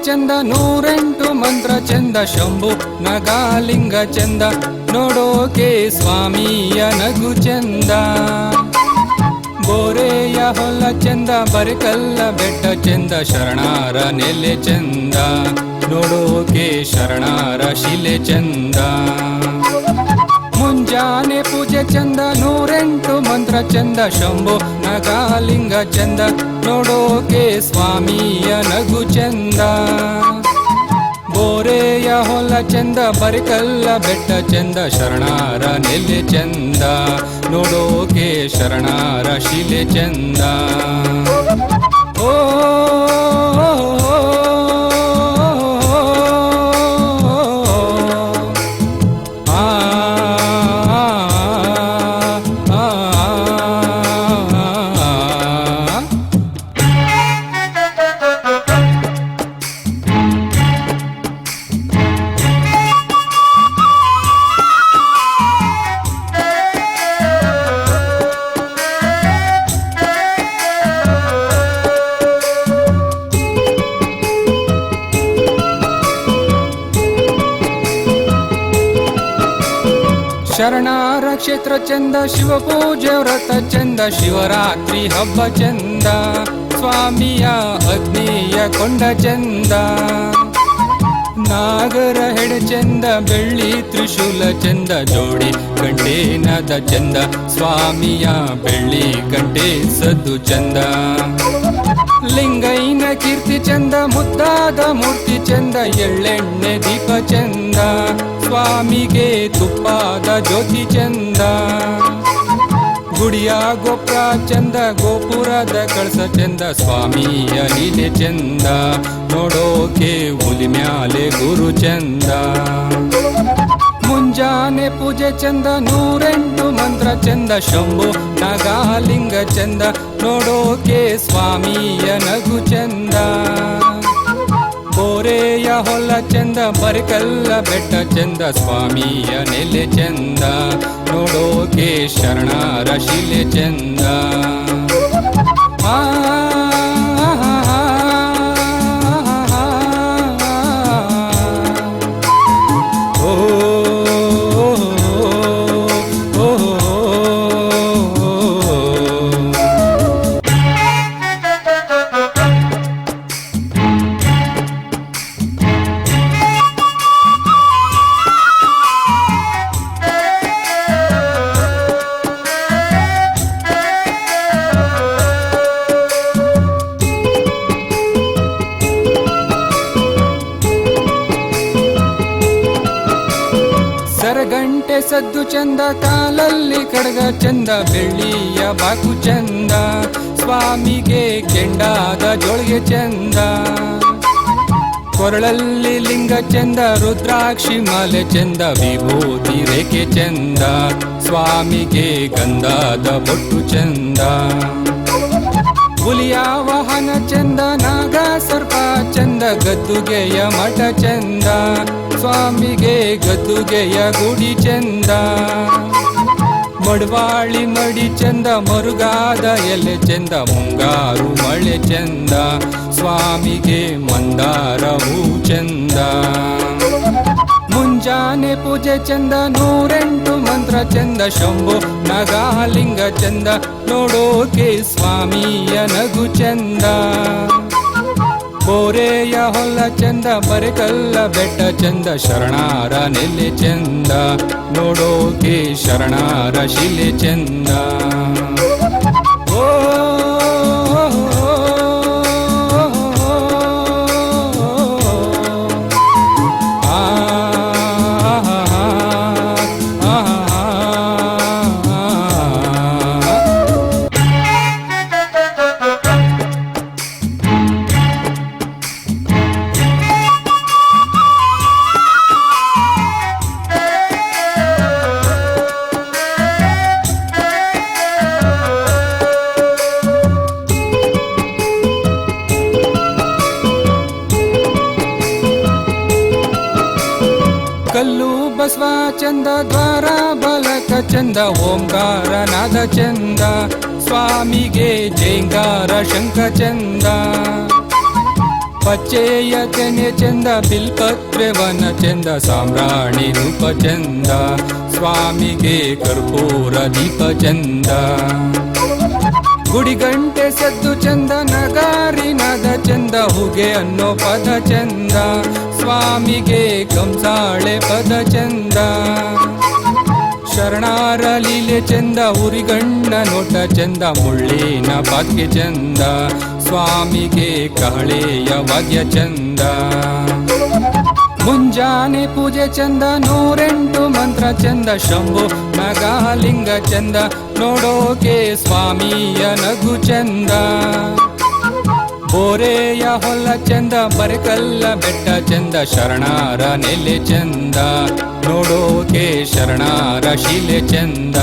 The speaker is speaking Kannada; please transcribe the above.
ಚಂದ 108 ಮಂತ್ರ ಚಂದ ಶಂಭು ನಗಾಲಿಂಗ ಚಂದ ನೋಡೋಕೆ ಸ್ವಾಮಿಯ ನಗು ಚಂದ ಬೋರೆಯ ಹೊಲ ಚಂದ ಬರಿಕಲ್ಲ ಬೆಟ್ಟ ಚಂದ ಶರಣಾರ ನೆಲೆ ಚಂದ ನೋಡೋಕೆ ಶರಣಾರ ಶಿಲೆ ಚಂದ ಮುಂಜಾನೆ ಪೂಜೆ ಚಂದ 108 ಮಂತ್ರ ಚಂದ ಶಂಭು ನಗಾಲಿಂಗ ಚಂದ ನೋಡೋಕೆ ಸ್ವಾಮಿಯ ನಗು ಚಂದ ಬೋರೆಯ ಹೊಲ ಚಂದ ಬರಿಕಲ್ಲ ಬೆಟ್ಟ ಚಂದ ಶರಣಾರ ನೆಲೆ ಚಂದ ನೋಡೋಕೆ ಶರಣಾರ ಶಿಲೆ ಚಂದ ಓ ಶರಣಾರ ಕ್ಷೇತ್ರ ಚಂದ ಶಿವ ಪೂಜೆ ವ್ರತ ಚಂದ ಶಿವರಾತ್ರಿ ಹಬ್ಬ ಚಂದ ಸ್ವಾಮಿಯ ಅಗ್ನಿಯ ಕೊಂಡ ಚಂದ ನಾಗರ ಹೆಡೆ ಚಂದ ಬೆಳ್ಳಿ ತ್ರಿಶೂಲ ಚಂದ ಜೋಡಿ ಗಂಟೇನದ ಚಂದ ಸ್ವಾಮಿಯ ಬೆಳ್ಳಿ ಗಂಟೆ ಸದ್ದು ಚಂದ ಲಿಂಗೈನ ಕೀರ್ತಿ ಚಂದ ಮುದ್ದಾದ ಮೂರ್ತಿ ಚಂದ ಎಳ್ಳೆಣ್ಣೆ ದೀಪ ಚಂದ ಸ್ವಾಮಿಗೆ ತುಪ್ಪಾದ ಜ್ಯೋತಿ ಚಂದ ಗುಡಿಯ ಗೋಪುರ ಚಂದ ಗೋಪುರದ ಕಳಸ ಚಂದ ಸ್ವಾಮಿಯ ಲೀಲೆ ಚಂದ ನೋಡೋಕೆ ಹುಲಿ ಮ್ಯಾಲೆ ಗುರು ಚಂದ ಮುಂಜಾನೆ ಪೂಜೆ ಚಂದ 108 ಮಂತ್ರ ಚಂದ ಶಂಭು ನಗಾಲಿಂಗ ಚಂದ ನೋಡೋಕೆ ಸ್ವಾಮಿಯ ನಗು ಚಂದ ಬೋರೆಯ ಹೊಲ ಚಂದ ಬರಿಕಲ್ಲ ಬೆಟ್ಟ ಚಂದ ಸ್ವಾಮಿಯ ನೆಲೆ ಚಂದ ನೋಡೋಕೆ ಶರಣಾರ ಶಿಲೆ ಚಂದ ಆ ಸರಗಂಟೆ ಸದ್ದು ಚಂದ ಕಾಲಲ್ಲಿ ಕಡಗ ಚಂದ ಬೆಳ್ಳಿಯ ಬಾಕು ಚಂದ ಸ್ವಾಮಿಗೆ ಕೆಂಡಾದ ಜೋಳಿಗೆ ಚಂದ ಕೊರಳಲ್ಲಿ ಲಿಂಗ ಚಂದ ರುದ್ರಾಕ್ಷಿ ಮಾಲೆ ಚಂದ ವಿಭೂತಿ ರೇಖೆ ಚಂದ ಸ್ವಾಮಿಗೆ ಗಂಧದ ಬೊಟ್ಟು ಚಂದ ಹುಲಿಯ ವಾಹನ ಚಂದ ನಾಗ ಸರ್ಪ ಚಂದ ಗದ್ದುಗೆಯ ಮಠ ಚಂದ ಸ್ವಾಮಿಗೆ ಗದ್ದುಗೆಯ ಗುಡಿ ಚಂದ ಮಡವಾಳಿ ಮಡಿ ಚಂದ ಮರುಗಾದ ಎಲೆ ಚಂದ ಮುಂಗಾರು ಮಳೆ ಚಂದ ಸ್ವಾಮಿಗೆ ಮಂದಾರ ಹೂ ಚಂದ ಮುಂಜಾನೆ ಪೂಜೆ ಚಂದ 108 ಮಂತ್ರ ಚಂದ ಶಂಭು ನಗಾಲಿಂಗ ಚಂದ ನೋಡೋಕೆ ಸ್ವಾಮಿಯ ನಗು ಚಂದ ಬೋರೆಯ ಹೊಲ ಚಂದ ಬರಿಕಲ್ಲ ಬೆಟ್ಟ ಚಂದ ಶರಣಾರ ನೆಲೆ ಚಂದ ನೋಡೋಕೆ ಶರಣಾರ ಶಿಲೆ ಚಂದ ಓ ಕಲ್ಲು ಬಸವ ಚಂದ ದ್ವಾರ ಬಲಕ ಚಂದ ಓಂಕಾರ ನಾದ ಚಂದ ಸ್ವಾಮಿಗೆ ಜೈಂಕಾರ ಶಂಖ ಚಂದ ಪಚ್ಚೆಯ ತೆನೆ ಚಂದ ಬಿಲ್ಪತ್ರೆ ವನ ಚಂದ ಸಾಮ್ರಾಣಿ ರೂಪ ಚಂದ ಸ್ವಾಮಿಗೆ ಕರ್ಪೂರ ದೀಪ ಚಂದ ಗುಡಿಗಂಟೆ ಸದ್ದು ಚಂದ ನಗಾರಿನಾದ ಚಂದ ಹುಗೆ ಅನ್ನೋ ಪದ ಚಂದ ಸ್ವಾಮಿಗೆ ಕಂಸಾಳೆ ಪದ ಚಂದ ಶರಣಾರ ಲೀಲೆ ಚಂದ ಉರಿಗಣ್ಣ ನೋಟ ಚಂದ ಮುಳ್ಳಿನ ಪಾತ್ಗೆ ಚಂದ ಸ್ವಾಮಿಗೆ ಕಹಳೆಯ ವಾದ್ಯ ಚಂದ ಮುಂಜಾನೆ ಪೂಜೆ ಚಂದ 108 ಮಂತ್ರ ಚಂದ ಶಂಭು ನಗಾಲಿಂಗ ಚಂದ ನೋಡೋಕೆ ಸ್ವಾಮಿಯ ನಗು ಚಂದ ಬೋರೆಯ ಹೊಲ ಚಂದ ಬರೆಕಲ್ಲ ಬೆಟ್ಟ ಚಂದ ಶರಣಾರ ನೆಲೆ ಚಂದ ನೋಡೋಕೆ ಶರಣಾರ ಶಿಲೆ ಚಂದ